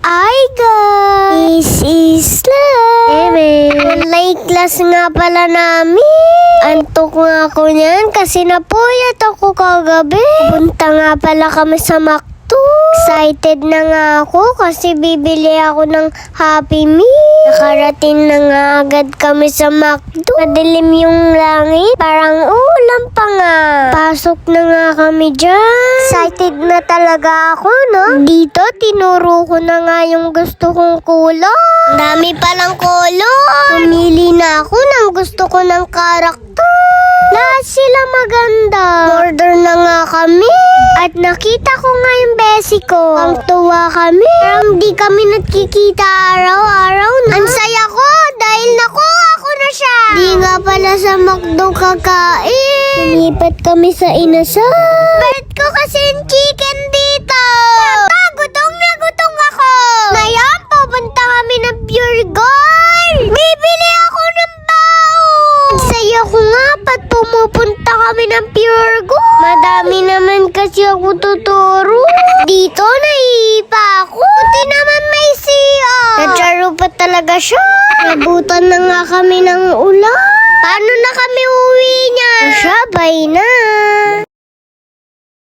Hi guys! This is Slay! Online class nga pala namin. Antok nga ako niyan kasi napuyat ako kagabi. Punta nga pala kami sa McDo. Excited na nga ako kasi bibili ako ng Happy Meal. Nakarating na nga agad kami sa McDo. Madilim yung langit, parang ulan pa nga. Pasok na nga kami dyan. Excited na talaga ako, no? Dito, tinuro ko na nga yung gusto kong kulay. Dami palang kulay. Pumili na ako ng gusto ko ng karakter. Lahat sila maganda. Order na nga kami. At nakita ko nga yung besi ko. Ang tuwa kami. Parang di kami nagkikita araw-araw na. Ang saya ko dahil nakuha ko na siya. Di nga pala sa McDo kakain. Lumipat kami sa Inasal. Ba't ko kasi yung chicken dito? Papa, gutom na gutom ako. Ngayon, pupunta kami ng Pure Gold. Bibili ako ng baon. Saya ko nga, ba't pumupunta kami ng Pure Gold? Madami naman kasi ako tuturo. Dito, naiipa ako. Buti naman may CR. Natsaro pa talaga siya. Nabutan na nga kami ng ulan. Paano na kami uwi niya? Siya, bye na.